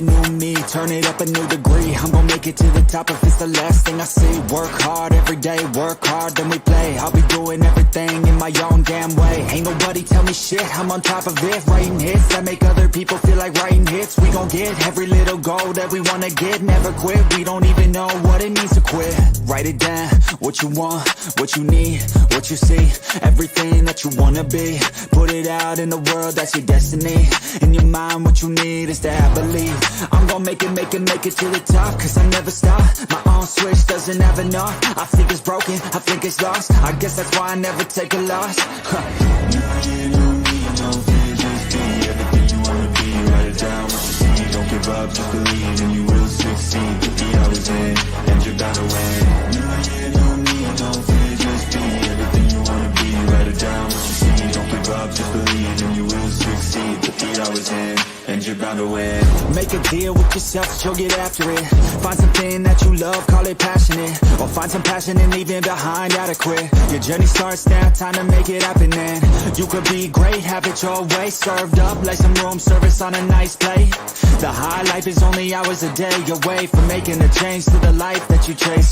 New me, turn it up a new degree. I'm gonna make it to the top if it's the last thing I see. Work hard every day, work hard, then we play. I'll be doing everything in my own damn way. Ain't nobody tell me shit, I'm on top of it. Writing hits that make other people feel like writing hits. We gon' get every little goal that we wanna get. Never quit, we don't even know what it means to quit. Write it down, what you want, what you need, what you see. Everything that you wanna be. Put it out in the world, that's your destiny. In your mind, what you need is to have belief. I'm gon' make it to the top, cause I never stop. My own switch doesn't have enough. I think it's broken, I think it's lost. I guess that's why I never take a loss. New year, new me, no fear, just be everything you wanna be. Write it down, what you see, don't give up, just believe and you will succeed. Put the hours in, and you're bound to win. New year, new me, no fear, just be everything you wanna be. Write it down, what you see, don't give up, just believe and you will succeed. Put the hours in, and you're bound to win. Make a deal with yourself that you'll get after it. Find something that you love, call it passionate. Or find some passion and leaving behind adequate. Your journey starts now, time to make it happen then. You could be great, have it your way. Served up like some room service on a nice plate. The high life is only hours a day away from making a change to the life that you chase.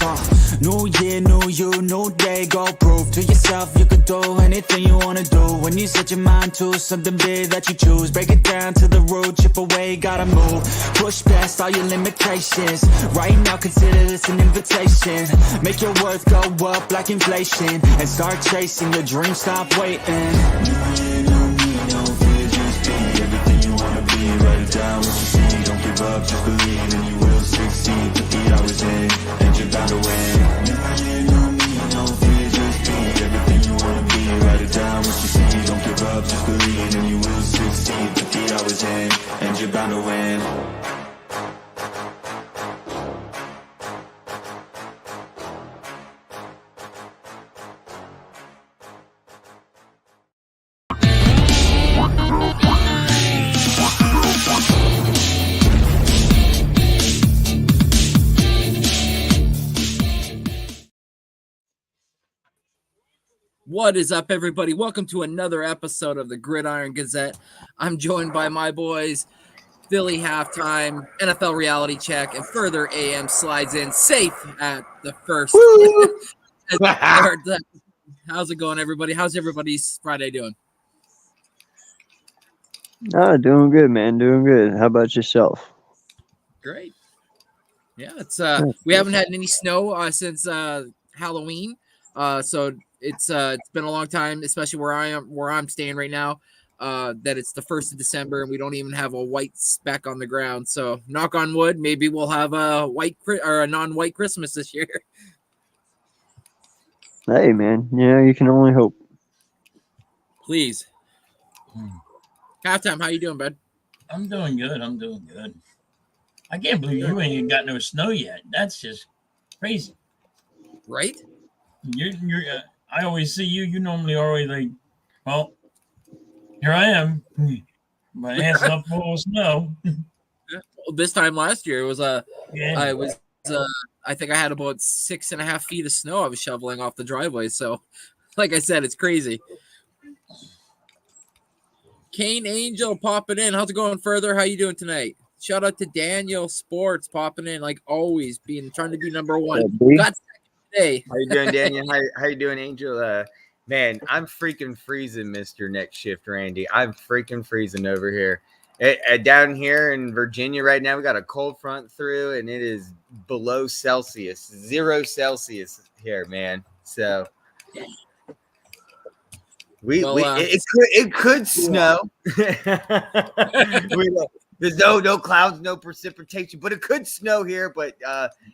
New year, new you, new day. Go prove to yourself you could do anything you wanna do. When you set your mind to something big that you choose, break it down to the root, chip away, gotta move. Push past all your limitations. Right now consider this an invitation. Make your worth go up like inflation, and start chasing your dreams, stop waiting. New year, new me, no fear, just be everything you wanna be. Write it down, what you see, don't give up, just believe and you will succeed. Put the hours in, and you're bound to win. New year, new me, no fear, just be everything you wanna be. Write it down, what you see, don't give up, just believe and you will succeed. Put the hours in, and you're bound to win. What is up, everybody? Welcome to another episode of the Gridiron Gazette. I'm joined by my boys, Philly Halftime, NFL Reality Check, and Further AM slides in safe at the first. How's it going, everybody? How's everybody's Friday doing? Doing good, man. Doing good. How about yourself? Great. Yeah, it's we haven't had any snow since Halloween, so it's been a long time, especially where I'm staying right now. That it's the 1st of December and we don't even have a white speck on the ground. So knock on wood, maybe we'll have a white or a non-white Christmas this year. Hey, man. Yeah, you can only hope. Please. Halftime, how you doing, bud? I'm doing good. I can't believe you ain't got no snow yet. That's just crazy, right? You're. I always see you. You normally always like, well, here I am. My hands up full of snow. Well, this time last year it was I think I had about 6.5 feet of snow I was shoveling off the driveway. So, like I said, it's crazy. Kane Angel popping in. How's it going, Further? How you doing tonight? Shout out to Daniel Sports popping in like always, trying to be number one. Got today. How you doing, Daniel? How you doing, Angel? Man, I'm freaking freezing, Mr. Next Shift Randy. I'm freaking freezing over here. Down here in Virginia right now, we got a cold front through, and it is below Celsius, 0 Celsius here, man. So it could snow. There's no clouds, no precipitation, but it could snow here. But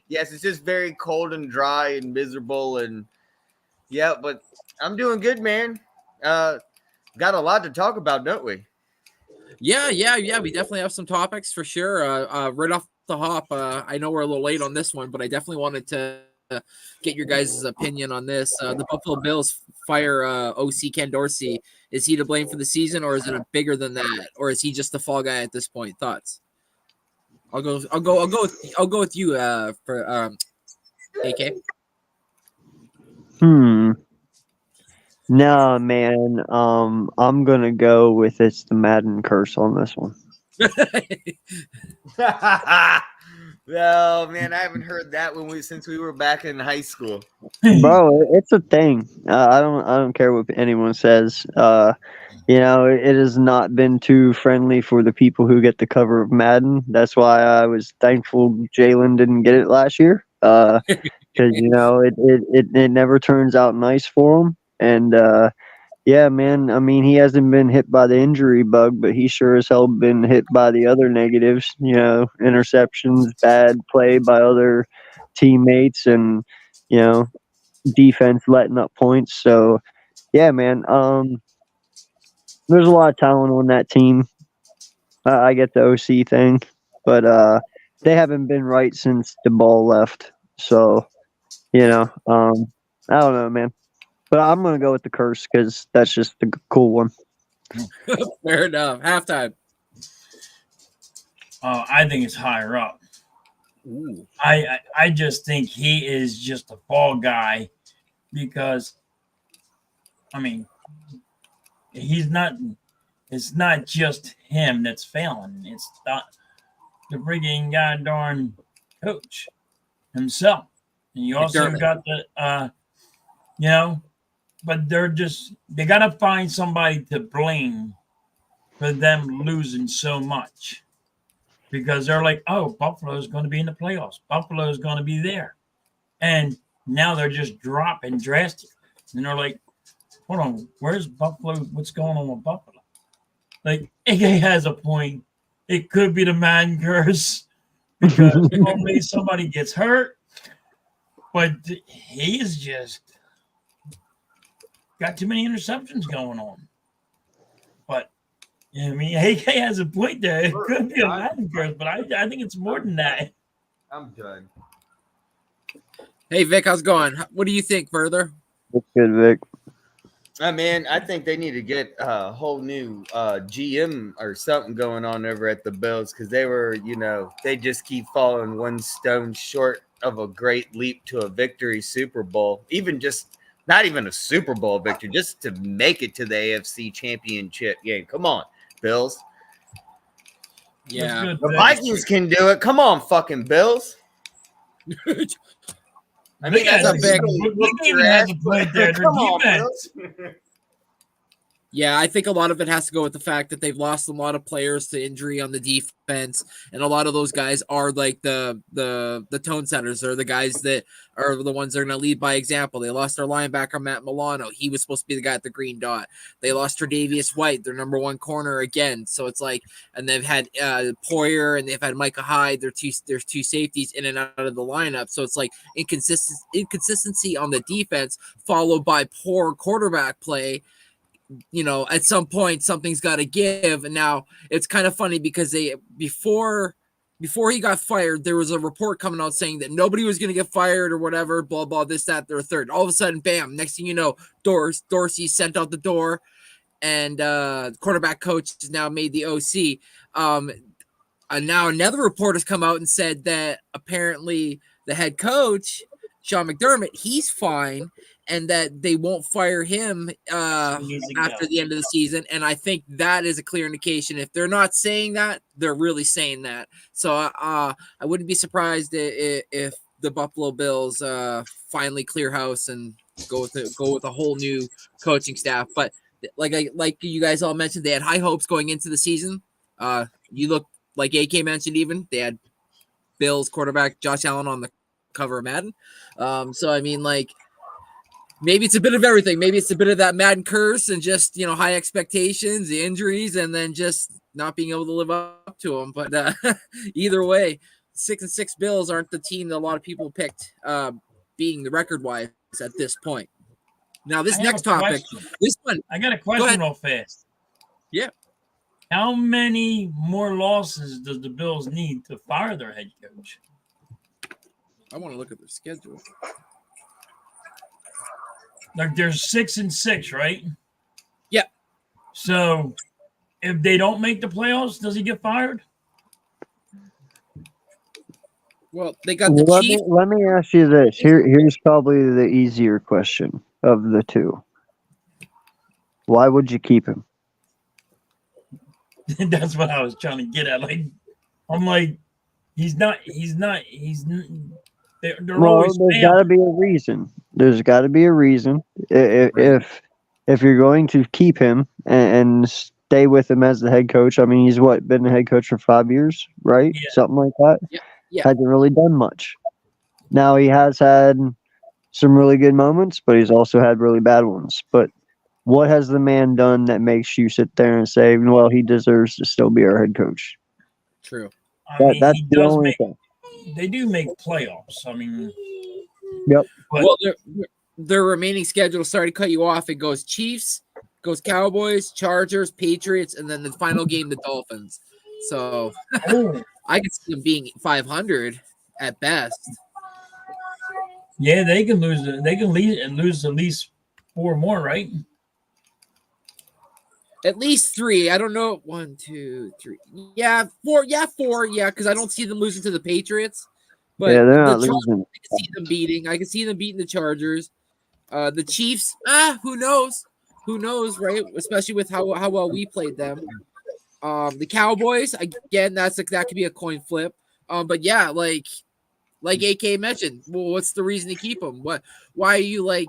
yes, it's just very cold and dry and miserable, and yeah. But I'm doing good, man. Got a lot to talk about, don't we? Yeah. We definitely have some topics for sure. Right off the hop, I know we're a little late on this one, but I definitely wanted to get your guys' opinion on this. The Buffalo Bills fire OC Ken Dorsey. Is he to blame for the season, or is it bigger than that, or is he just the fall guy at this point? Thoughts? I'll go with you for AK. No, man. I'm gonna go with it's the Madden curse on this one. Well, man, I haven't heard that since we were back in high school. Bro, it's a thing. I don't care what anyone says. It has not been too friendly for the people who get the cover of Madden. That's why I was thankful Jalen didn't get it last year. Because it never turns out nice for him. And yeah, man. I mean, he hasn't been hit by the injury bug, but he sure as hell been hit by the other negatives. Interceptions, bad play by other teammates, and defense letting up points. So yeah, man. There's a lot of talent on that team. I get the OC thing, but they haven't been right since the ball left. So I don't know, man. But I'm gonna go with the curse because that's just the cool one. Fair enough. Halftime. I think it's higher up. Ooh. I just think he is just a fall guy because, I mean, he's not. It's not just him that's failing. It's not the frigging goddamn coach himself, and you also got the But they got to find somebody to blame for them losing so much. Because they're like, oh, Buffalo's going to be in the playoffs. Buffalo's going to be there. And now they're just dropping drastic. And they're like, hold on, where's Buffalo? What's going on with Buffalo? Like, AK has a point. It could be the Madden curse because normally somebody gets hurt. But he's just got too many interceptions going on. But I mean, AK has a point there. It could be a Madden curse, but I think it's more than that. I'm done. Hey, Vic, how's it going? What do you think further? That's good, Vic. Man, I think they need to get a whole new GM or something going on over at the Bills because they just keep falling one stone short of a great leap to a victory Super Bowl. Not even a Super Bowl victory, just to make it to the AFC Championship game. Come on, Bills. Yeah. The Vikings can do it. Come on, fucking Bills. I think that's a big. Come on, Bills. Yeah, I think a lot of it has to go with the fact that they've lost a lot of players to injury on the defense, and a lot of those guys are like the tone setters, or the guys that are the ones that are going to lead by example. They lost their linebacker Matt Milano; he was supposed to be the guy at the green dot. They lost Tre'Davious White, their number one corner again. So it's like, and they've had Poyer and they've had Micah Hyde. There's two safeties in and out of the lineup. So it's like inconsistency on the defense, followed by poor quarterback play. At some point something's got to give. And now it's kind of funny because before he got fired, there was a report coming out saying that nobody was going to get fired or whatever, blah, blah, this, that, they're third. All of a sudden, bam, next thing you know, Dorsey sent out the door, and quarterback coach is now made the OC. And now another report has come out and said that apparently the head coach, Sean McDermott, he's fine, and that they won't fire him after the end of the season. And I think that is a clear indication. If they're not saying that, they're really saying that. So I wouldn't be surprised if the Buffalo Bills finally clear house and go with a whole new coaching staff. But like you guys all mentioned, they had high hopes going into the season. You look like AK mentioned, even they had Bills quarterback Josh Allen on the cover of Madden. So I mean, like, maybe it's a bit of everything. Maybe it's a bit of that Madden curse and just, high expectations, the injuries, and then just not being able to live up to them. But either way, 6-6 Bills aren't the team that a lot of people picked, being the record-wise at this point. Now, this next topic, this one. I got a question real fast. Yeah. How many more losses does the Bills need to fire their head coach? I want to look at their schedule. Like, there's 6-6, right? Yeah. So if they don't make the playoffs, does he get fired? Well, they got the Chiefs. Let me ask you this. Here's probably the easier question of the two. Why would you keep him? That's what I was trying to get at. Like, I'm like, they're Well, always there's got failing. to be a reason. There's got to be a reason. If you're going to keep him and stay with him as the head coach, I mean, he's been the head coach for 5 years, right? Yeah. Something like that. Yeah. Hasn't really done much. Now he has had some really good moments, but he's also had really bad ones. But what has the man done that makes you sit there and say, well, he deserves to still be our head coach? True. I mean, That's he the does only make. thing. They do make playoffs. I mean, Yep. but Well, their remaining schedule. Sorry to cut you off. It goes Chiefs, goes Cowboys, Chargers, Patriots, and then the final game, the Dolphins. So oh, I could see them being 500 at best. yeah, they can lose. They can lead and lose at least 4 more, right? At least 3. I don't know. 1, 2, 3. Yeah, 4. Yeah, 4. Yeah, because I don't see them losing to the Patriots. But Yeah, they're the not Chargers, losing. I can see them beating. I can see them beating the Chargers. The Chiefs, who knows? Who knows, right? Especially with how well we played them. The Cowboys, again, that could be a coin flip. But yeah, like AK mentioned, well, what's the reason to keep him? Why are you like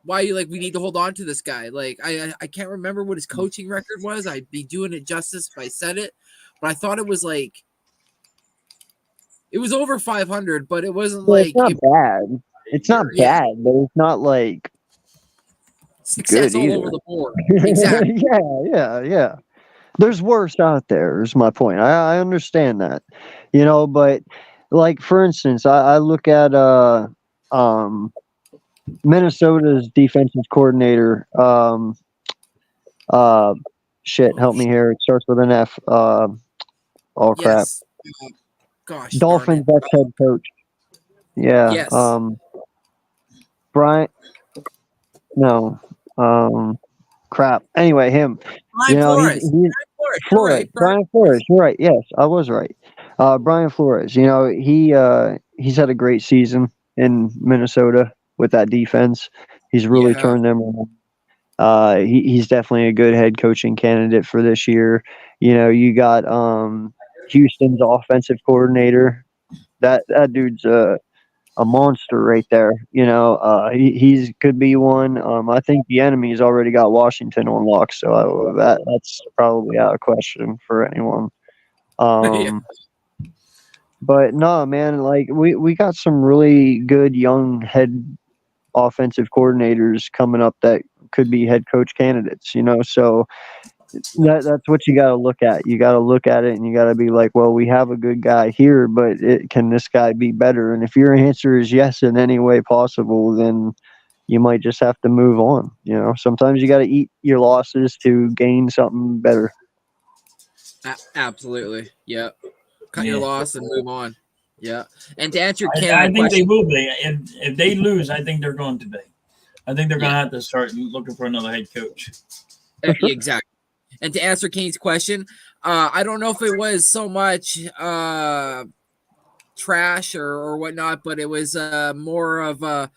we need to hold on to this guy? Like I can't remember what his coaching record was. I'd be doing it justice if I said it, but I thought it was like it was over 500, but it wasn't Well, like it's not bad. It's not Yeah. bad, but it's not like success good all either. over the board. Exactly. yeah. There's worse out there, is my point. I understand that. But like for instance, I look at Minnesota's defensive coordinator, help me here. It starts with an F. Oh crap. Yes. Gosh. darn Dolphins it. ex-head coach. Yeah. Yes. Brian no. Crap. Anyway, him. Brian Flores. He's Brian Flores. You're Flores. right. Brian Flores. You're right. Yes, I was right. Brian Flores. He's had a great season in Minnesota with that defense. He's really Yeah. turned them around. He's definitely a good head coaching candidate for this year. You got Houston's offensive coordinator. That dude's a monster right there. He's could be one. I think the enemy's already got Washington on lock, so that's probably out of question for anyone. Yeah. But no, man, like we got some really good young head offensive coordinators coming up that could be head coach candidates. So that's what you got to look at. You got to look at it and you got to be like, well, we have a good guy here, but can this guy be better? And if your answer is yes in any way possible, then you might just have to move on. Sometimes you got to eat your losses to gain something better. Absolutely. Yeah. Cut Yeah. your loss and move on. Yeah. And to answer I Cameron's think they question, will be. If they lose, I think they're going to be. I think they're going to have to start looking for another head coach. exactly. And to answer Kane's question, I don't know if it was so much trash or whatnot, but it was more of a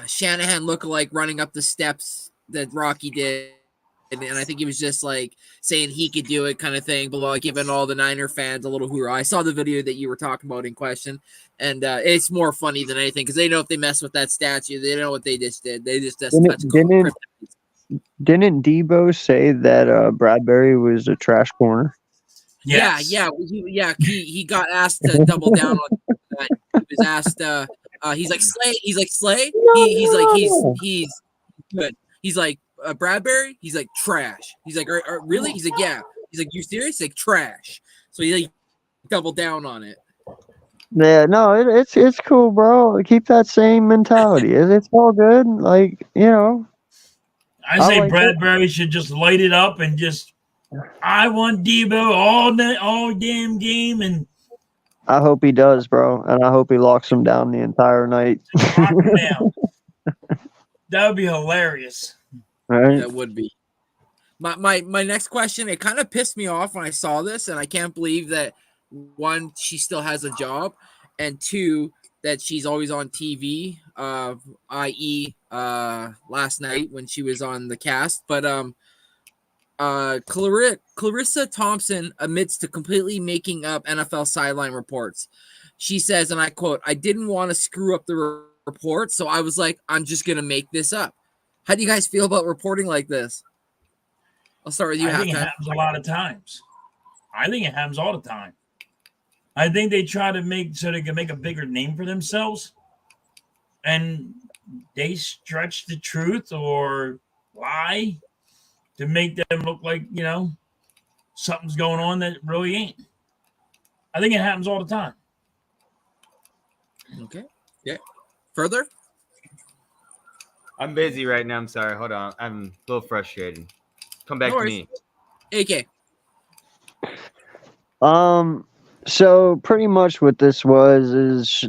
Shanahan lookalike running up the steps that Rocky did. And I think he was just like saying he could do it kind of thing, but giving all the Niner fans a little hoorah. I saw the video that you were talking about in question, and it's more funny than anything because they know if they mess with that statue, they know what they just did. They just touched Didn't Debo say that Bradbury was a trash corner? Yes. Yeah. He got asked to double down on that. He was asked. He's like Slay. He's like Slay. He's good. He's like Bradbury. He's like trash. He's like really. He's like yeah. He's like you serious? He's like trash. So he like doubled down on it. Yeah, no, it's cool, bro. Keep that same mentality. It's all good. Like I say Bradbury should just light it up and just. I want Debo all damn game, and I hope he does, bro, and I hope he locks him down the entire night. lock him down. That would be hilarious. Right? That would be. My next question, it kind of pissed me off when I saw this, and I can't believe that one, she still has a job, and two, that she's always on TV, i.e. Last night when she was on the cast. But Clarissa Thompson admits to completely making up NFL sideline reports. She says, and I quote, "I didn't want to screw up the report, so I was like, I'm just going to make this up." How do you guys feel about reporting like this? I'll start with you. I think it happens a lot of times. I think it happens all the time. I think they try to make so they can make a bigger name for themselves, and they stretch the truth or lie to make them look like, something's going on that really ain't. I think it happens all the time. Okay. Yeah. Further? I'm busy right now. I'm sorry. Hold on. I'm a little frustrated. Come back to me. AK. So pretty much what this is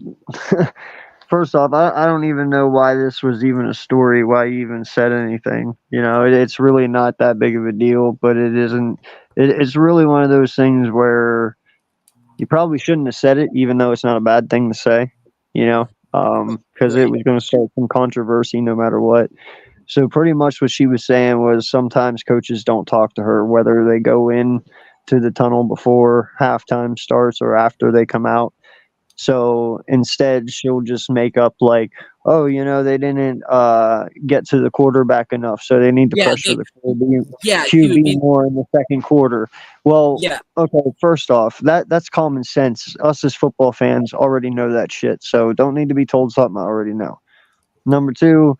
first off, I don't even know why this was even a story, why you even said anything. It's really not that big of a deal, but it isn't. It's really one of those things where you probably shouldn't have said it, even though it's not a bad thing to say, because it was going to start some controversy no matter what. So pretty much what she was saying was sometimes coaches don't talk to her, whether they go in to the tunnel before halftime starts or after they come out. So instead, she'll just make up like, oh, they didn't get to the quarterback enough, so they need to pressure the QB more in the second quarter. Well, okay, first off, that's common sense. Us as football fans already know that shit, so don't need to be told something I already know. Number two,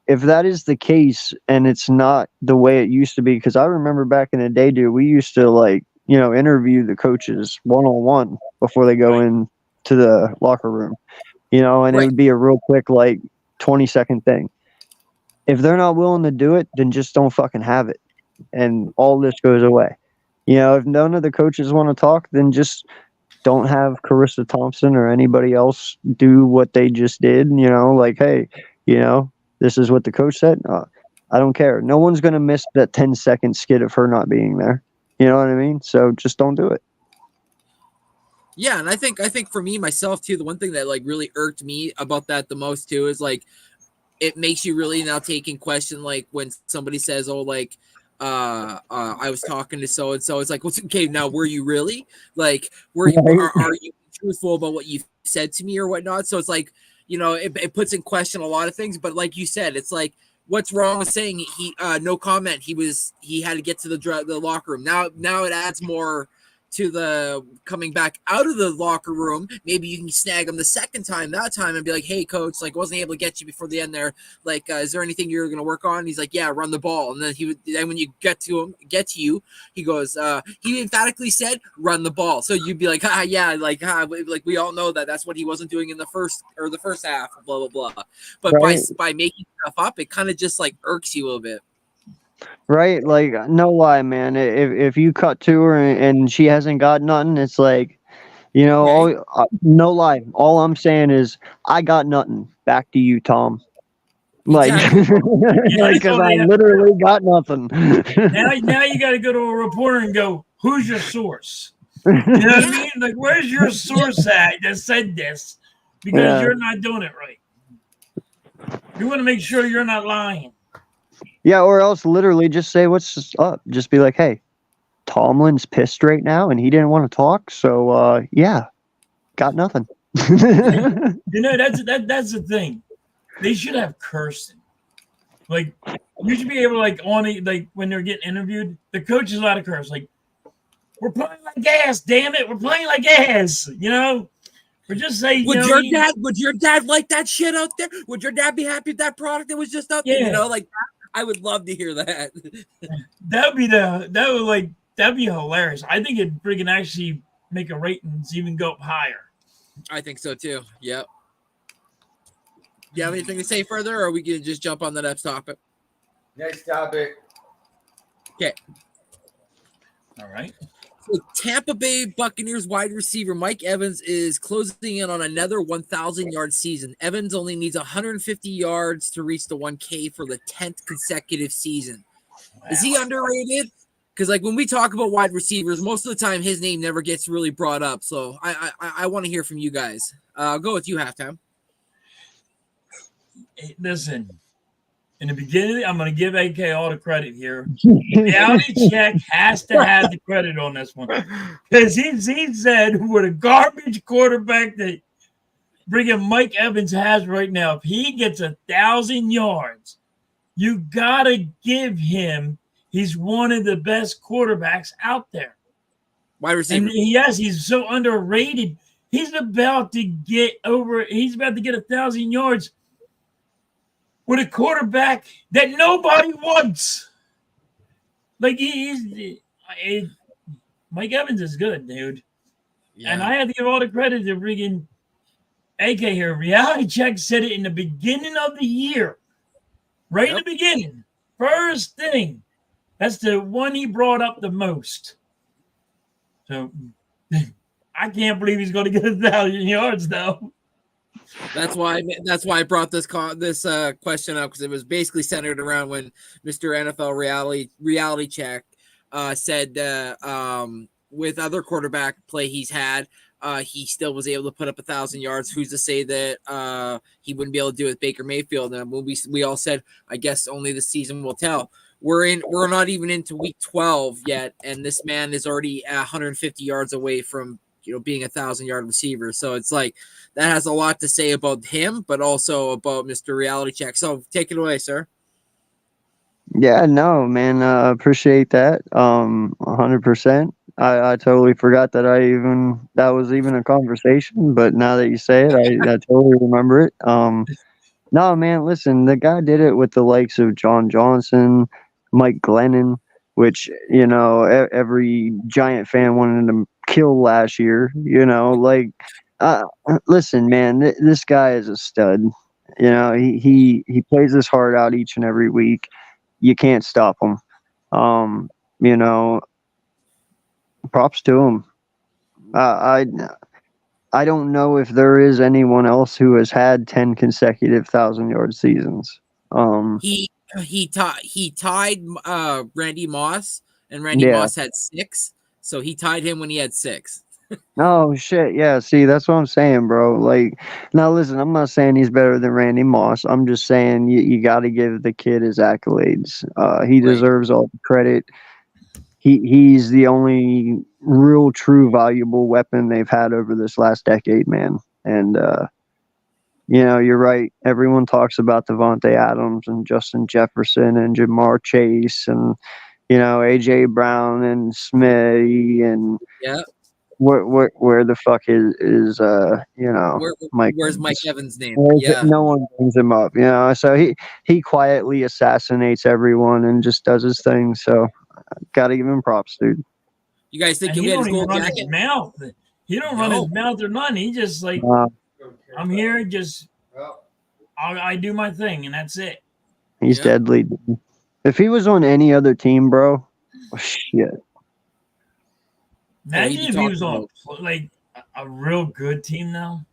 if that is the case and it's not the way it used to be, because I remember back in the day, dude, we used to interview the coaches one-on-one before they go in to the locker room, and it would be a real quick 20-second thing. If they're not willing to do it, then just don't fucking have it, and all this goes away. If none of the coaches want to talk, then just don't have Clarissa Thompson or anybody else do what they just did. Hey, this is what the coach said. I don't care. No one's going to miss that 10-second skit of her not being there. You know what I mean? So just don't do it. Yeah, and I think for me myself too, the one thing that really irked me about that the most too is it makes you really now take in question when somebody says, "Oh, I was talking to so and so." It's what's okay now? Were you really were you are you truthful about what you said to me or whatnot? So it's it puts in question a lot of things. But like you said, it's what's wrong with saying he no comment? He had to get to the locker room. Now it adds more to the coming back out of the locker room. Maybe you can snag him the second time that time and be like, "Hey coach, wasn't able to get you before the end there. Is there anything you're going to work on?" And he's like, "Yeah, run the ball." And then when you get to you, he goes, he emphatically said, "Run the ball." So you'd be like, yeah, we all know that's what he wasn't doing in the first half, blah, blah, blah. But by making stuff up, it kind of just irks you a little bit. Right? No lie, man. If you cut to her and she hasn't got nothing, it's no lie. All I'm saying is I got nothing. Back to you, Tom. Because I literally got nothing. now you got to go to a reporter and go, "Who's your source?" You know what I mean? Where's your source at that said this? Because you're not doing it right. You want to make sure you're not lying. Yeah, or else literally just say what's up. Just be like, "Hey, Tomlin's pissed right now and he didn't want to talk, so got nothing." That's the thing. They should have cursing. You should be able to when they're getting interviewed, the coach is allowed to curse. "We're playing like ass, damn it, we're playing like ass," Or just say, would your dad like that shit out there? Would your dad be happy with that product that was just out there? I would love to hear that. That'd be hilarious. I think it'd freaking actually make a ratings even go up higher. I think so too. Yep. Do you have anything to say further, or are we gonna just jump on the next topic? Next topic. Okay. All right. So Tampa Bay Buccaneers wide receiver Mike Evans is closing in on another 1,000-yard season. Evans only needs 150 yards to reach the 1K for the 10th consecutive season. Wow. Is he underrated? Because when we talk about wide receivers, most of the time his name never gets really brought up. So I want to hear from you guys. I'll go with you, Halftime. Listen, in the beginning, I'm going to give AK all the credit here. Reality Check has to have the credit on this one because he said with a garbage quarterback that friggin' Mike Evans has right now, if he gets 1,000 yards, you gotta give him. He's one of the best quarterbacks out there. Wide receiver. And yes, he's so underrated. He's about to get 1,000 yards with a quarterback that nobody wants. Like Mike Evans is good, dude. Yeah. And I have to give all the credit to friggin' AK here. Reality Check said it in the beginning of the year. Right in the beginning. First thing. That's the one he brought up the most. So I can't believe he's going to get 1,000 yards, though. That's why I brought this question up, because it was basically centered around when Mr. NFL Reality Check said with other quarterback play he's had, he still was able to put up 1,000 yards. Who's to say that he wouldn't be able to do it with Baker Mayfield? And we all said, I guess only the season will tell. We're not even into week 12 yet, and this man is already 150 yards away from being 1,000-yard receiver. So it's like that has a lot to say about him, but also about Mr. Reality Check. So take it away, sir. Yeah, no, man. Appreciate that. 100%. I totally forgot that that was even a conversation, but now that you say it, I totally remember it. No, man, listen, the guy did it with the likes of John Johnson, Mike Glennon, which, every Giant fan wanted to kill last year, listen, man, this guy is a stud. He plays his heart out each and every week. You can't stop him. Props to him. I don't know if there is anyone else who has had 10 consecutive 1,000-yard seasons. He tied Randy Moss, and Randy Moss had 6, so he tied him when he had 6. Oh shit, yeah. See, that's what I'm saying, bro. Like, now listen, I'm not saying he's better than Randy Moss. I'm just saying you got to give the kid his accolades. He deserves all the credit. He's the only real, true, valuable weapon they've had over this last decade, man. And you're right. Everyone talks about Devontae Adams and Justin Jefferson and Jamar Chase and AJ Brown and Smitty and where the fuck is Mike? Where's Mike Evans' name? No one brings him up. So he quietly assassinates everyone and just does his thing. So gotta give him props, dude. You guys think he don't even run his mouth? He don't run his mouth or nothing. He just like I'm here, just I do my thing, and that's it. He's deadly. If he was on any other team, bro, shit. Imagine if he was on like a real good team now.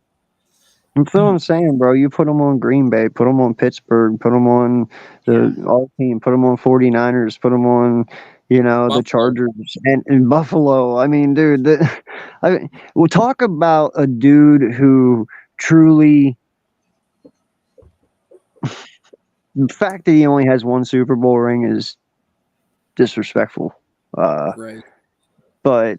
That's what I'm saying, bro. You put him on Green Bay, put him on Pittsburgh, put him on our team, put him on 49ers, put him on, Buffalo. The Chargers and Buffalo. I mean, dude, we'll talk about a dude who truly, the fact that he only has one Super Bowl ring is disrespectful. Right. But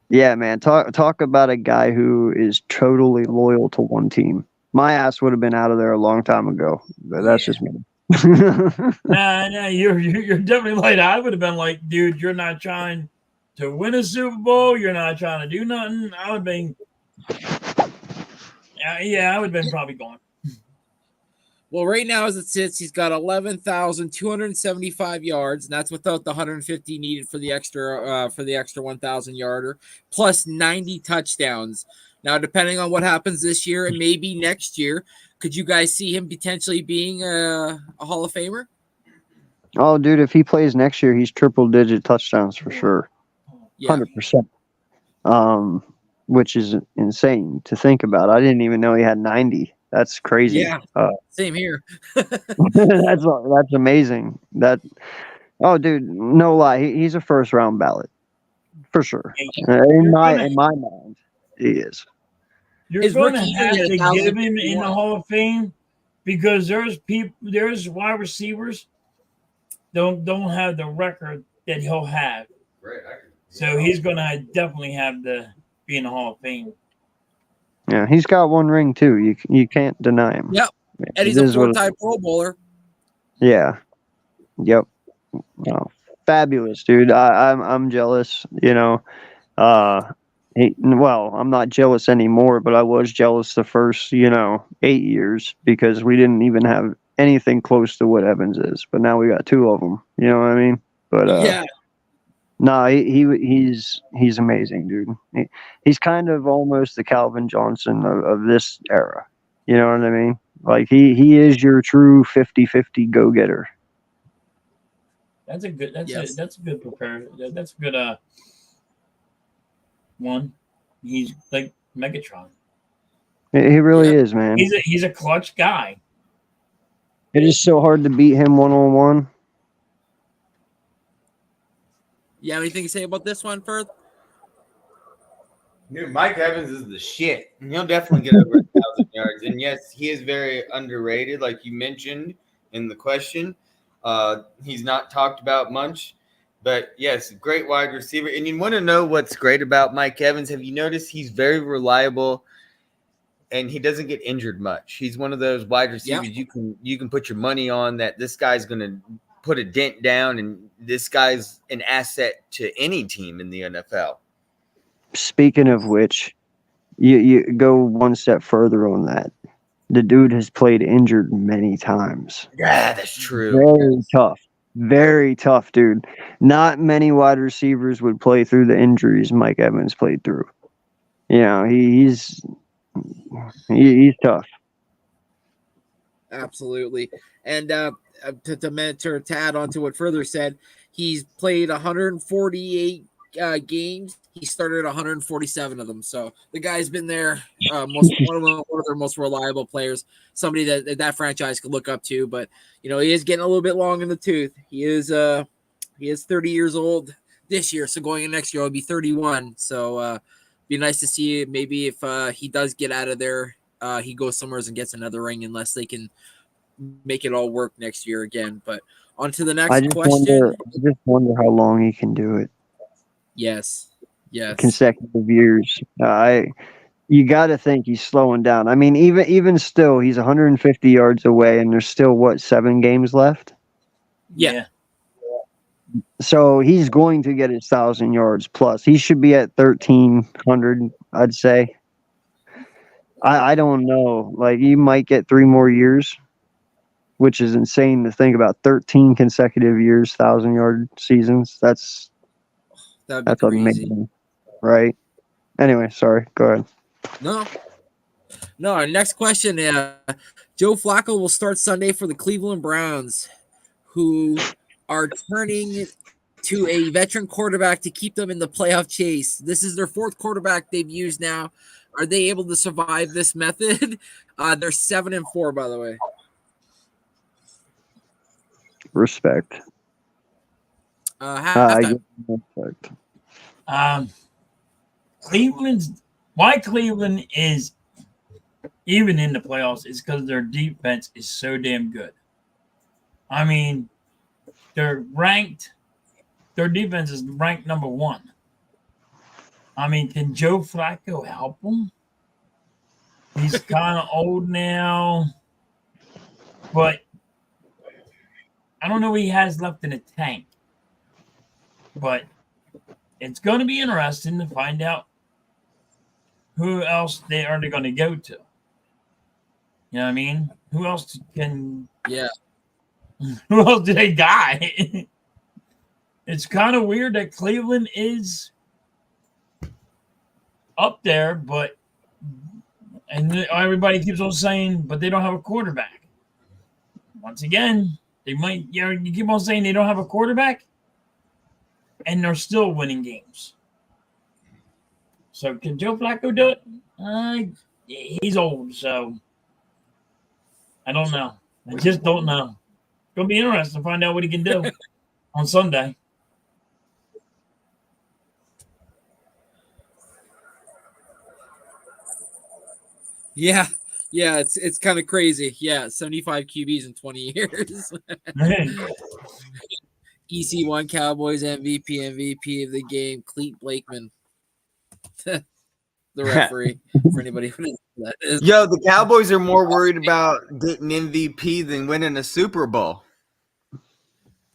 yeah, man, talk about a guy who is totally loyal to one team. My ass would have been out of there a long time ago, but that's just me. Nah, you're definitely like, I would have been like, dude, you're not trying to win a Super Bowl. You're not trying to do nothing. I would have been, I would have been probably gone. Well, right now as it sits, he's got 11,275 yards, and that's without the 150 needed for the extra 1,000 yarder, plus 90 touchdowns. Now, depending on what happens this year and maybe next year, could you guys see him potentially being a Hall of Famer? Oh, dude, if he plays next year, he's triple-digit touchdowns for sure, 100%. Which is insane to think about. I didn't even know he had 90. That's crazy. Yeah, same here. that's amazing. Dude, no lie, he's a first round ballot for sure. In my mind, he is. You're going to have to give him in the Hall of Fame because there's wide receivers don't have the record that he'll have. Right. So he's gonna definitely have to be in the Hall of Fame. Yeah, he's got one ring too. You can't deny him. Yep. And he's It a is what it- four-time Pro Bowler. Yeah. Yep. Oh, fabulous, dude. I'm jealous. Well, I'm not jealous anymore, but I was jealous the first 8 years because we didn't even have anything close to what Evans is. But now we got two of them. You know what I mean? But Yeah. no, he's amazing, dude. He's kind of almost the Calvin Johnson of this era. You know what I mean? Like he is your true 50-50 go-getter. That's a good. Yes. That's a good prepare. That's a good one. He's like Megatron. He really is, man. He's a clutch guy. It is so hard to beat him one-on-one. You have anything to say about this one, Firth? Dude, Mike Evans is the shit. He'll definitely get over 1,000 yards. And yes, he is very underrated, like you mentioned in the question. He's not talked about much. But yes, great wide receiver. And you want to know what's great about Mike Evans? Have you noticed he's very reliable and he doesn't get injured much? He's one of those wide receivers you can put your money on that this guy's going to put a dent down, and this guy's an asset to any team in the NFL. Speaking of which, you go one step further on that. The dude has played injured many times. Yeah, that's true. Very tough. Very tough, dude. Not many wide receivers would play through the injuries Mike Evans played through. He's tough. Absolutely. And to add on to what Further said, he's played 148 games. He started 147 of them. So the guy's been there. One of their most reliable players. Somebody that franchise could look up to. But he is getting a little bit long in the tooth. He is 30 years old this year. So going in next year, he'll be 31. So be nice to see maybe if he does get out of there, he goes somewhere and gets another ring, unless they can make it all work next year again. But on to the next question. I just wonder how long he can do it. Yes. Consecutive years. You got to think he's slowing down. I mean, even still, he's 150 yards away, and there's still 7 games left. Yeah. So he's going to get his 1,000 yards plus. He should be at 1,300, I'd say. I don't know. Like, you might get 3 more years, which is insane to think about. 13 consecutive years, 1,000-yard seasons. That's crazy. Amazing, right? Anyway, sorry. Go ahead. No. Our next question. Joe Flacco will start Sunday for the Cleveland Browns, who are turning to a veteran quarterback to keep them in the playoff chase. This is their 4th quarterback they've used now. Are they able to survive this method? They're 7-4, by the way. Respect. Respect. Why Cleveland is even in the playoffs is because their defense is so damn good. I mean, they're ranked. Their defense is ranked number 1. I mean, can Joe Flacco help them? He's kind of old now, but I don't know what he has left in the tank. But it's going to be interesting to find out who else they are going to go to. You know what I mean? Who else can? Yeah. Who else do they got? It's kind of weird that Cleveland is up there, and everybody keeps on saying, but they don't have a quarterback. Once again, they might. You keep on saying they don't have a quarterback, and they're still winning games. So can Joe Flacco do it? He's old, so I don't know. I just don't know. It's gonna be interesting to find out what he can do on Sunday. Yeah. Yeah, it's kind of crazy. Yeah, 75 QBs in 20 years. EC1 Cowboys MVP of the game, Cleet Blakeman, the referee. For anybody who knows who that is. Yo, the Cowboys are more worried about getting MVP than winning a Super Bowl.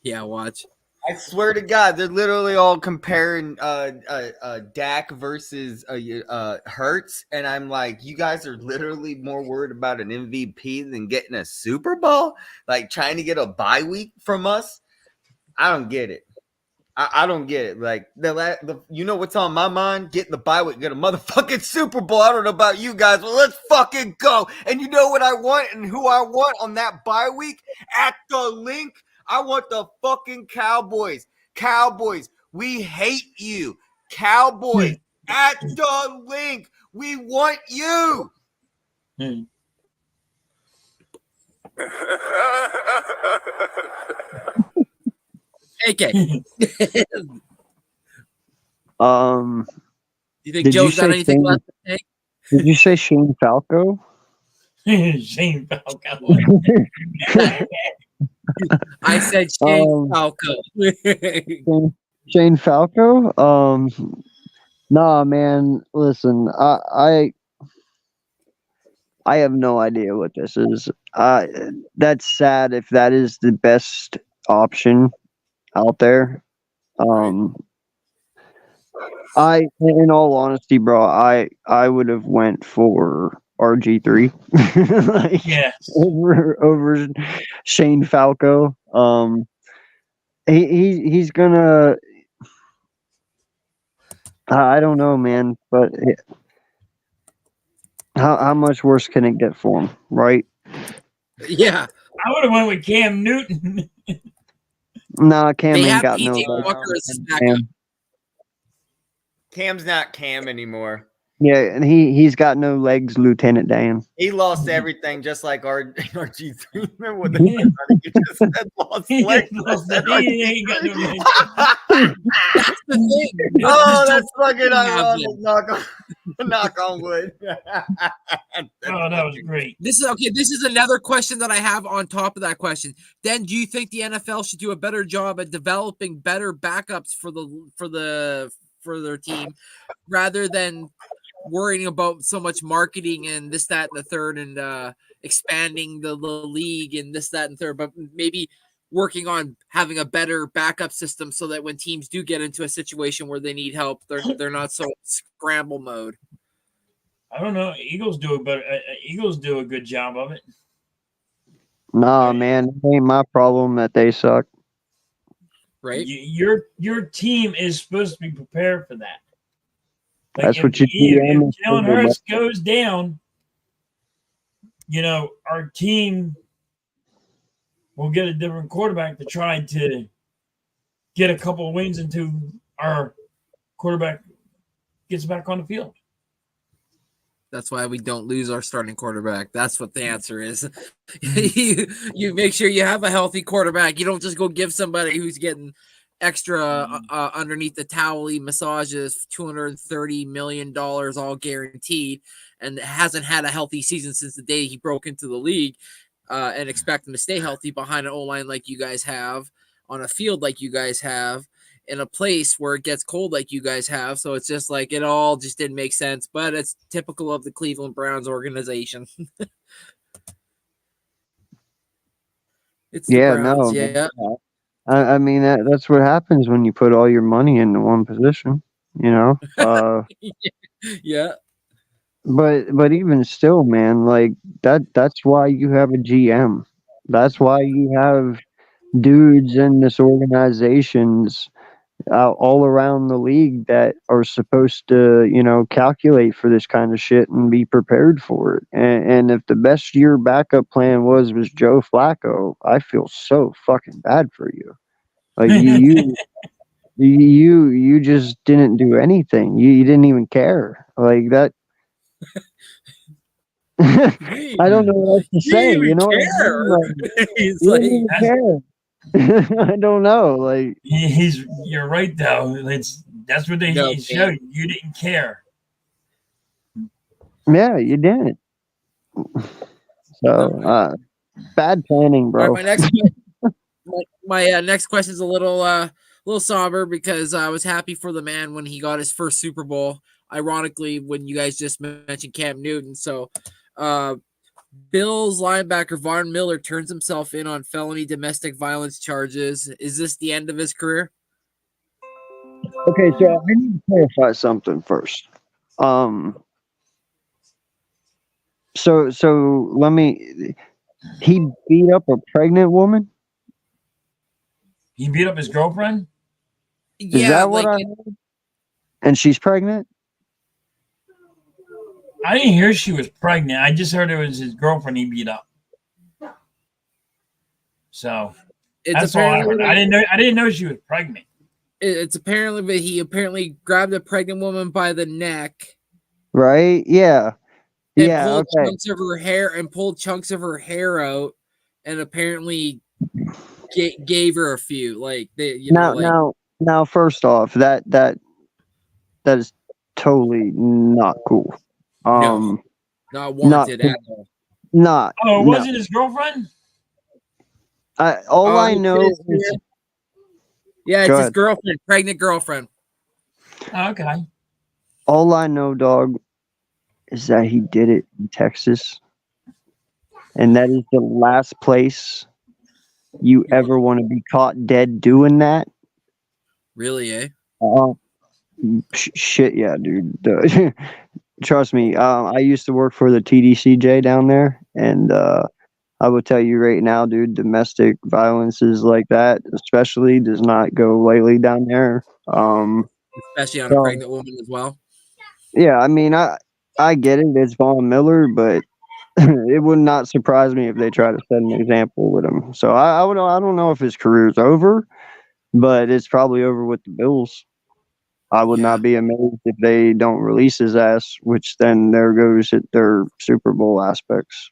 Yeah, watch. I swear to God, they're literally all comparing Dak versus Hurts, and I'm like, you guys are literally more worried about an MVP than getting a Super Bowl, like trying to get a bye week from us. I don't get it. I don't get it. Like you know what's on my mind? Getting the bye week, get a motherfucking Super Bowl. I don't know about you guys, but let's fucking go. And you know what I want and who I want on that bye week? At the link, I want the fucking Cowboys. Cowboys, we hate you. Cowboys, at the link, we want you. AK. You You think Did Joe's you got say anything Shane- left to say? Did you say Shane Falco? Shane Falco. I said Shane Um, Falco. Shane Falco? Nah, man. Listen, I have no idea what this is. That's sad if that is the best option out there. In all honesty, bro, I would have went for RG3 like, Yes. over Shane Falco. He's gonna. I don't know, man, but how much worse can it get for him, right? Yeah. I would have went with Cam Newton. Nah, Cam They ain't have got no PJ legs. Walker as his backup. Cam's not Cam anymore. Yeah, and he's got no legs, Lieutenant Dan. He lost everything, just like RG3. Remember what the you just said? Lost He legs. lost it. He ain't got no legs. That's the thing. Oh, that's fucking Yeah, ironic. Knock on wood. Oh, that was great. This is okay. This is another question that I have on top of that question. Then, do you think the NFL should do a better job at developing better backups for their team, rather than worrying about so much marketing and this, that, and the third, and expanding the league and this, that, and third, but maybe working on having a better backup system so that when teams do get into a situation where they need help, they're not so scramble mode. I don't know. Eagles do a good job of it. Nah, man, it ain't my problem that they suck. Right? Your team is supposed to be prepared for that. Like That's what you if do. Jalen Hurts goes down, our team will get a different quarterback to try to get a couple of wins until our quarterback gets back on the field. That's why we don't lose our starting quarterback. That's what the answer is. you make sure you have a healthy quarterback. You don't just go give somebody who's getting extra underneath the towel massages, $230 million all guaranteed, and hasn't had a healthy season since the day he broke into the league, and expect him to stay healthy behind an O-line like you guys have, on a field like you guys have, in a place where it gets cold like you guys have. So it's just like it all just didn't make sense, but it's typical of the Cleveland Browns organization. It's the Browns, yeah. I mean that's what happens when you put all your money into one position, Yeah. But even still, man, like that's why you have a GM. That's why you have dudes in this organizations all around the league that are supposed to, calculate for this kind of shit and be prepared for it. And if the best year backup plan was Joe Flacco, I feel so fucking bad for you. Like you just didn't do anything. You didn't even care like that. I don't know what else to say. You know, He's you like, didn't even care. I don't know. Like you're right though. That's what they showed you. You didn't care. Yeah, you didn't. So bad planning, All bro. right, my next question is a little somber because I was happy for the man when he got his first Super Bowl. Ironically, when you guys just mentioned Cam Newton, so Bills linebacker Von Miller turns himself in on felony domestic violence charges. Is this the end of his career? Okay, so I need to clarify something first. So let me. He beat up a pregnant woman. He beat up his girlfriend. Is that what I heard? And she's pregnant? I didn't hear she was pregnant. I just heard it was his girlfriend he beat up. So that's all I heard. I didn't know she was pregnant. It's apparently that he apparently grabbed a pregnant woman by the neck. Right? Yeah. And Yeah. pulled Okay. chunks of her hair and pulled chunks of her hair out, and apparently gave her a few. Like they, now, first off, that is totally not cool. Not warranted at all. Not. Oh, it wasn't his girlfriend? All I know is. Yeah, it's his girlfriend, pregnant girlfriend. Okay. All I know, dog, is that he did it in Texas. And that is the last place you ever want to be caught dead doing that. Really, eh? Shit, yeah, dude. Trust me, I used to work for the TDCJ down there, and I will tell you right now, dude, domestic violences like that, especially, does not go lightly down there. Especially on a pregnant woman as well. Yeah, I mean, I get it. It's Von Miller, but it would not surprise me if they try to set an example with him. So I don't know if his career's over, but it's probably over with the Bills. I would not be amazed if they don't release his ass, which then there goes their Super Bowl aspects.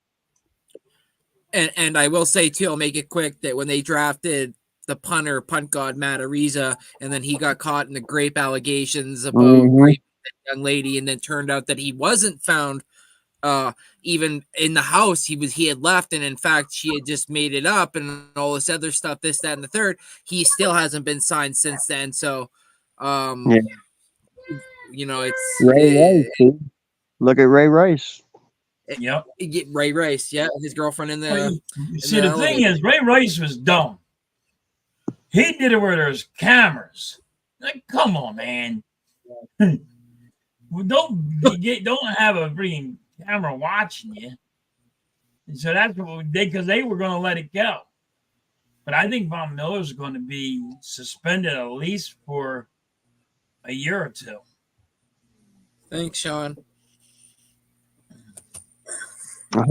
And I will say too, I'll make it quick, that when they drafted the punt god Matt Ariza, and then he got caught in the grape allegations about raping that young lady, and then turned out that he wasn't found even in the house. He had left, and in fact she had just made it up and all this other stuff, this, that, and the third. He still hasn't been signed since then. So it's Ray Rice. Look at Ray Rice. Yep. Ray Rice, yeah, his girlfriend in the. The thing is, Ray Rice was dumb. He did it where there's cameras. Like, come on, man. Don't have a freaking camera watching you. And so that's what because they were going to let it go. But I think Von Miller's going to be suspended at least for a year or two. Thanks, Sean. I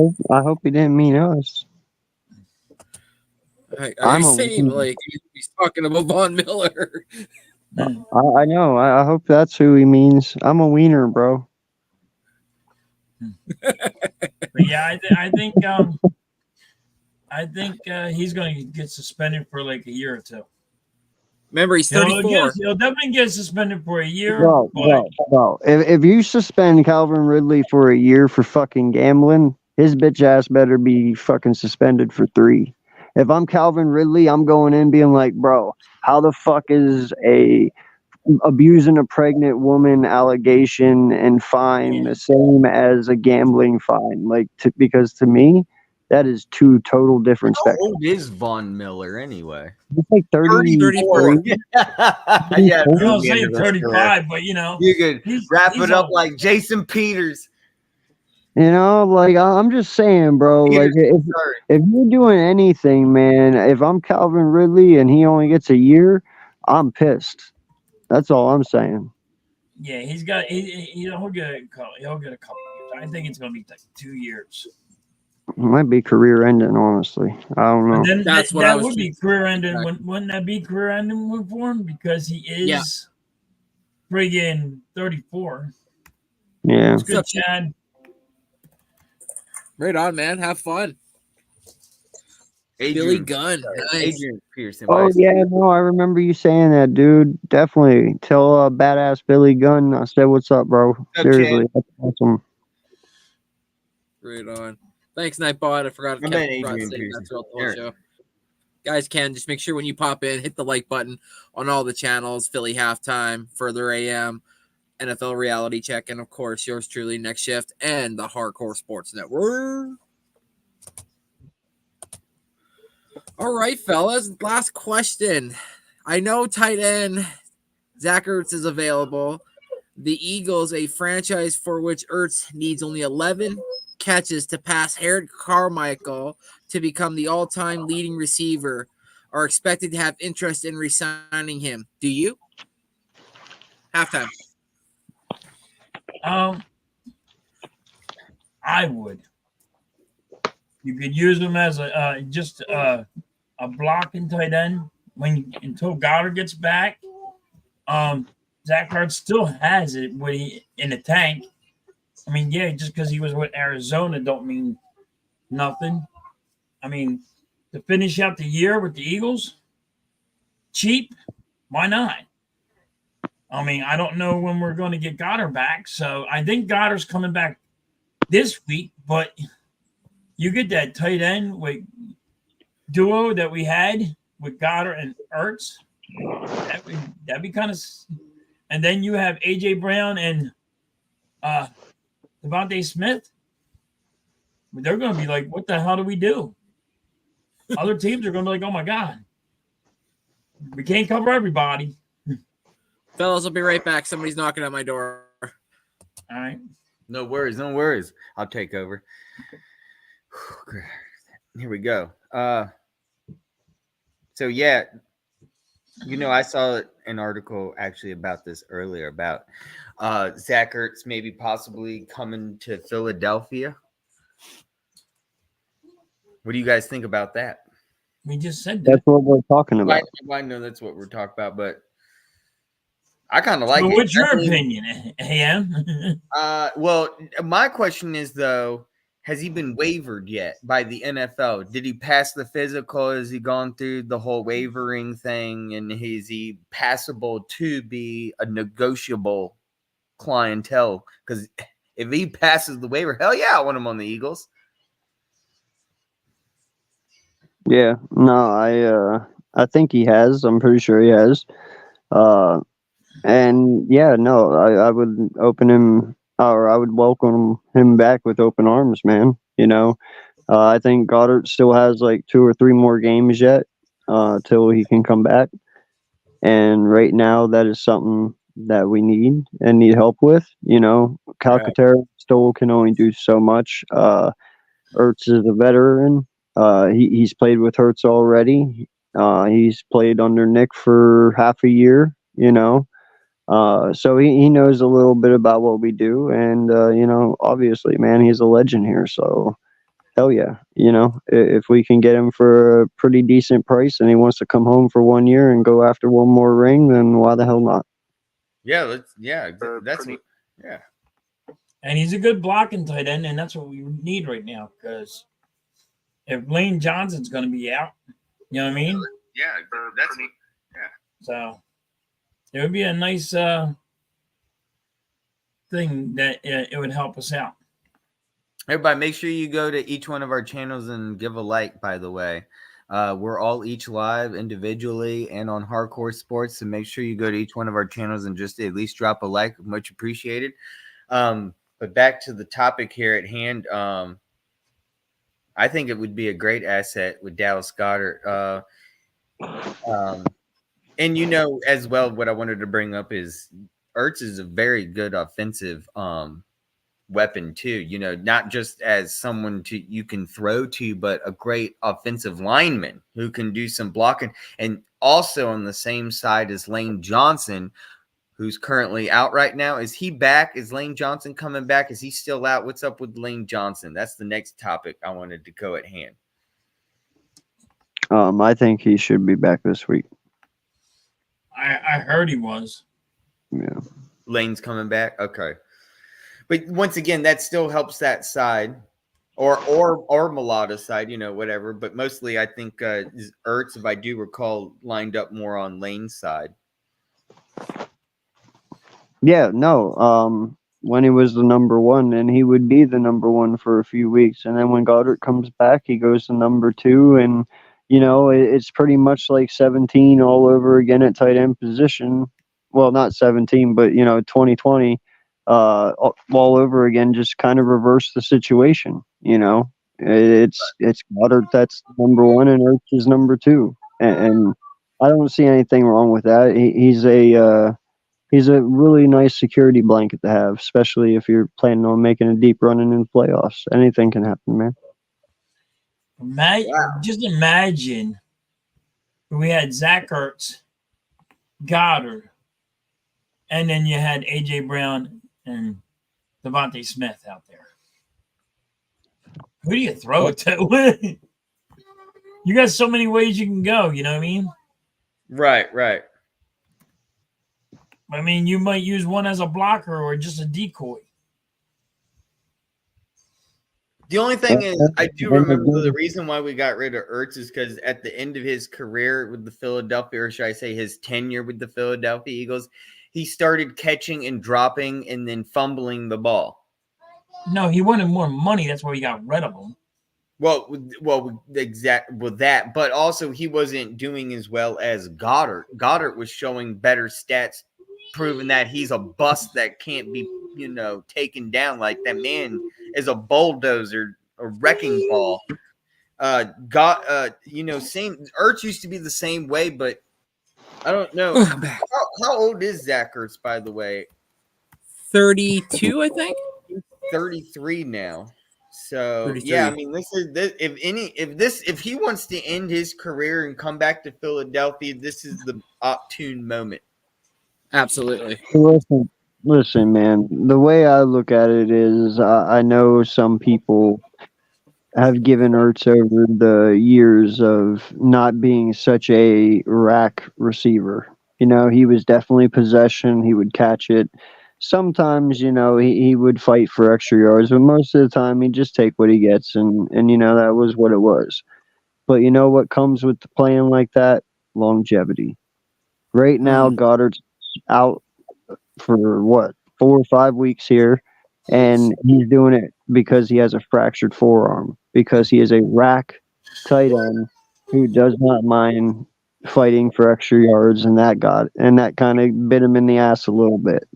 hope he didn't mean us. I'm saying like he's talking about Von Miller. I know. I hope that's who he means. I'm a wiener, bro. But yeah, I think he's going to get suspended for like a year or two. Remember, he's 34. He'll definitely get suspended for a year. Bro. If you suspend Calvin Ridley for a year for fucking gambling, his bitch ass better be fucking suspended for 3. If I'm Calvin Ridley, I'm going in being like, bro, how the fuck is abusing a pregnant woman allegation and fine the same as a gambling fine? Like, because to me, that is 2 total different How spectrums. old is Von Miller anyway? It's like 34. Yeah, I was saying 35, but you could wrap it up like Jason Peters. Like I'm just saying, bro. Like if you're doing anything, man, if I'm Calvin Ridley and he only gets a year, I'm pissed. That's all I'm saying. Yeah, he'll get a couple years. I think it's going to be like 2 years. It might be career ending, honestly. I don't know. Then that would be career ending. Wouldn't that be career ending for him? Because he is friggin' 34. Yeah. It's good, Chad. Right on, man. Have fun. Adrian, Billy Gunn. Nice. Adrian Peterson. Oh yeah, no, I remember you saying that, dude. Definitely tell badass Billy Gunn I said what's up, bro. Seriously, that's awesome. Right on. Thanks, Nightbot. I forgot I to bet say Adrian that Peterson. throughout the whole Aaron. show. Guys, just make sure when you pop in, hit the like button on all the channels, Philly Halftime, Further AM, NFL Reality Check, and of course, yours truly, Next Shift, and the Hardcore Sports Network. All right, fellas, last question. I know tight end Zach Ertz is available. The Eagles, a franchise for which Ertz needs only 11 catches to pass Harold Carmichael to become the all-time leading receiver, are expected to have interest in re-signing him. Do you? Halftime. I would. You could use him as a blocking tight end until Goddard gets back. Zach Ertz still has it in the tank. I mean, yeah, just because he was with Arizona don't mean nothing. I mean, to finish out the year with the Eagles, cheap, why not? I mean, I don't know when we're going to get Goddard back, so I think Goddard's coming back this week, but you get that tight end with duo that we had with Goddard and Ertz. That'd be kind of, and then you have AJ Brown and Devontae Smith. They're going to be like, what the hell do we do? Other teams are going to be like, oh my God, we can't cover everybody. Fellas, I'll be right back. Somebody's knocking at my door. All right. No worries, no worries. I'll take over. Here we go. So yeah, I saw an article actually about this earlier about Zach Ertz maybe possibly coming to Philadelphia. What do you guys think about that? We just said that. That's what we're talking about. I know that's what we're talking about, but I kind of like So it. what's your opinion, AM? Well, my question is though, has he been wavered yet by the NFL? Did he pass the physical? Has he gone through the whole wavering thing? And is he passable to be a negotiable clientele? Because if he passes the waiver, hell yeah, I want him on the Eagles. Yeah, no, I think he has. I'm pretty sure he has. And yeah, no, I would open him, or I would welcome him back with open arms, man. I think Goddard still has like 2 or 3 more games yet till he can come back. And right now, that is something that we need and need help with. Calcaterra still can only do so much. Ertz is a veteran. He's played with Hurts already. He's played under Nick for half a year, so he knows a little bit about what we do. And, obviously, man, he's a legend here. So, hell yeah. If we can get him for a pretty decent price and he wants to come home for 1 year and go after one more ring, then why the hell not? Yeah, that's And he's a good blocking tight end, and that's what we need right now. Because if Lane Johnson's going to be out, you know what I mean? Yeah, that's it. Yeah. So it would be a nice thing that it would help us out. Everybody, make sure you go to each one of our channels and give a like, by the way. We're all each live individually and on Hardcore Sports. So make sure you go to each one of our channels and just at least drop a like. Much appreciated. But back to the topic here at hand. I think it would be a great asset with Dallas Goedert. And as well, what I wanted to bring up is Ertz is a very good offensive weapon too. Not just as someone you can throw to, but a great offensive lineman who can do some blocking. And also on the same side as Lane Johnson, who's currently out right now. Is he back? Is Lane Johnson coming back? Is he still out? What's up with Lane Johnson? That's the next topic I wanted to go at hand. I think he should be back this week. I heard he was. Yeah. Lane's coming back? Okay. But once again, that still helps that side or Mulata's side, whatever. But mostly I think Ertz, if I do recall, lined up more on Lane's side. Yeah, no. when he was the number one, and he would be the number one for a few weeks. And then when Goddard comes back, he goes to number two. And, it's pretty much like 17 all over again at tight end position. Well, not 17, but, 2020 all over again, just kind of reverse the situation. It's Goddard that's number one, and Ertz is number two. And I don't see anything wrong with that. He's a really nice security blanket to have, especially if you're planning on making a deep run in the playoffs. Anything can happen, man. Just imagine we had Zach Ertz, Goddard, and then you had A.J. Brown and Devontae Smith out there. Who do you throw it to? You got so many ways you can go, you know what I mean? Right. I mean, you might use one as a blocker or just a decoy. The only thing is, I do remember the reason why we got rid of Ertz is because at the end of his career with the Philadelphia, or should I say his tenure with the Philadelphia Eagles, he started catching and dropping and then fumbling the ball. No, he wanted more money. That's why we got rid of him. Well, exact with that, but also he wasn't doing as well as Goddard. Goddard was showing better stats, proving that he's a bust that can't be, taken down. Like that man is a bulldozer, a wrecking ball. Same. Ertz used to be the same way, but I don't know. How old is Zach Ertz, by the way? 32, I think. 33 now. So 33. yeah, I mean, if he wants to end his career and come back to Philadelphia, this is the opportune moment. Absolutely. Listen, man. The way I look at it is, I know some people have given Ertz over the years of not being such a rack receiver. He was definitely possession. He would catch it. Sometimes, he would fight for extra yards, but most of the time he'd just take what he gets, and that was what it was. But what comes with the playing like that? Longevity. Right now, Goddard's out for 4 or 5 weeks here, and he's doing it because he has a fractured forearm, because he is a rack tight end who does not mind fighting for extra yards, and that kind of bit him in the ass a little bit.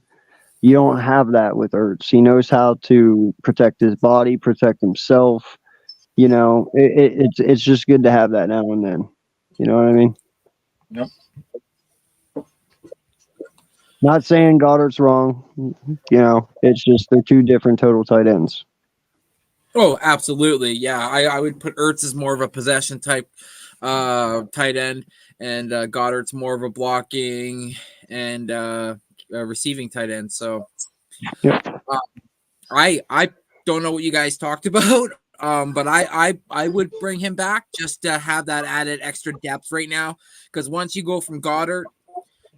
You don't have that with Ertz. He knows how to protect his body, protect himself. It's just good to have that now and then. You know what I mean? Yep. Not saying Goddard's wrong. It's just they're two different total tight ends. Oh, absolutely. Yeah, I would put Ertz as more of a possession type tight end, and Goddard's more of a blocking and receiving tight end. So I don't know what you guys talked about, but I would bring him back just to have that added extra depth right now, because once you go from Goddard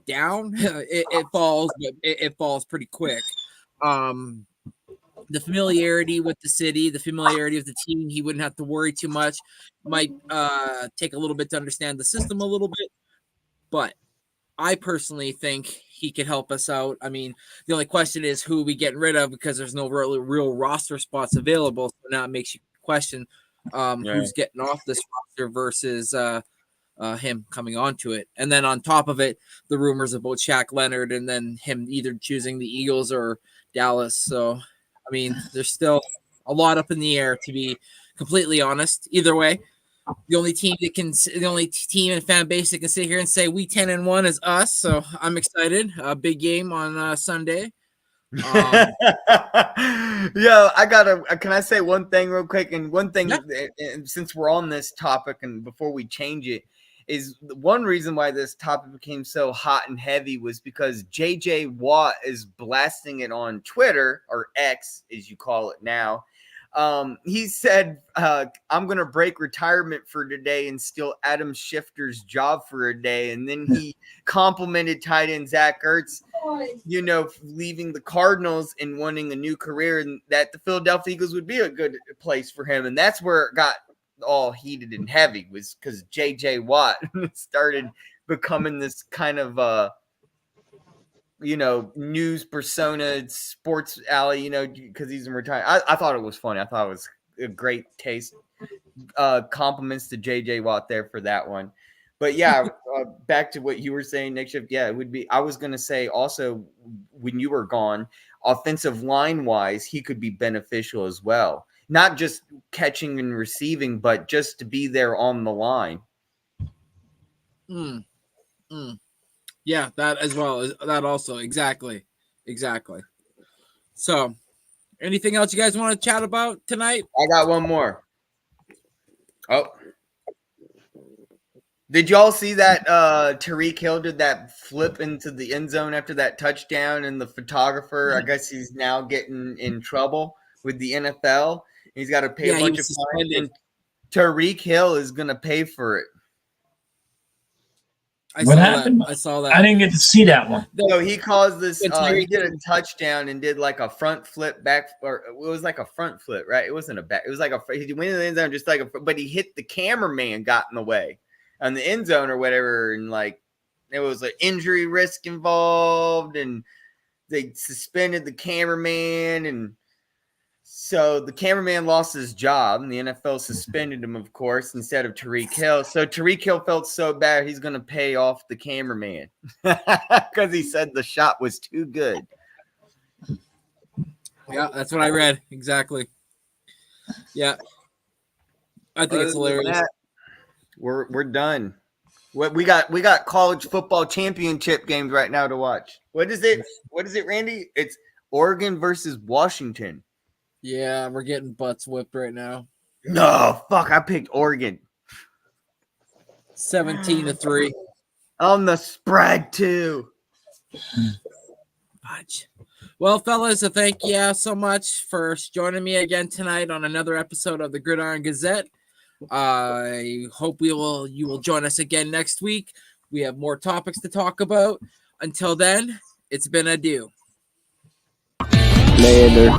down, it falls pretty quick. The familiarity with the city, the familiarity of the team, he wouldn't have to worry too much. Might take a little bit to understand the system a little bit, but I personally think he could help us out. I mean, the only question is who we getting rid of, because there's no real roster spots available. So now it makes you question who's getting off this roster versus him coming onto it. And then on top of it, the rumors about Shaq Leonard and then him either choosing the Eagles or Dallas. So, I mean, there's still a lot up in the air, to be completely honest. Either way, the only team and fan base that can sit here and say we 10-1 is us. So I'm excited. A big game on Sunday. Yo, can I say one thing real quick? And one thing, and since we're on this topic and before we change it, is one reason why this topic became so hot and heavy was because JJ Watt is blasting it on Twitter, or X as you call it now. He said, I'm going to break retirement for today and steal Adam Schefter's job for a day. And then he complimented tight end Zach Ertz, leaving the Cardinals and wanting a new career, and that the Philadelphia Eagles would be a good place for him. And that's where it got all heated and heavy, was because JJ Watt started becoming this kind of news persona, sports alley, because he's in retirement. I thought it was funny. I thought it was a great taste. Compliments to JJ Watt there for that one. But yeah, back to what you were saying, Nick Shift. Yeah, it would be. I was going to say also when you were gone, offensive line wise, he could be beneficial as well. Not just catching and receiving, but just to be there on the line. Yeah, that as well. That also. Exactly. So, anything else you guys want to chat about tonight? I got one more. Oh. Did y'all see that Tyreek Hill did that flip into the end zone after that touchdown, and the photographer, I guess he's now getting in trouble with the NFL. He's got to pay a bunch of fines, and Tyreek Hill is going to pay for it. What happened? I saw that. I didn't get to see that one. So he caused this. He did a touchdown and did like a front flip back, or it was like a front flip, right? It wasn't a back. It was like he went in the end zone just like but he hit the cameraman, got in the way on the end zone or whatever, and like there was an injury risk involved, and they suspended the cameraman, and so the cameraman lost his job, and the NFL suspended him, of course, instead of Tyreek Hill. So Tyreek Hill felt so bad he's going to pay off the cameraman because he said the shot was too good. Yeah, that's what I read. Exactly. Yeah. I think it's hilarious. We're done. We got college football championship games right now to watch. What is it, Randy? It's Oregon versus Washington. Yeah, we're getting butts whipped right now. No, fuck, I picked Oregon. 17-3. On the spread too. Well, fellas, thank you so much for joining me again tonight on another episode of the Gridiron Gazette. I hope you will join us again next week. We have more topics to talk about. Until then, it's been adieu. Later.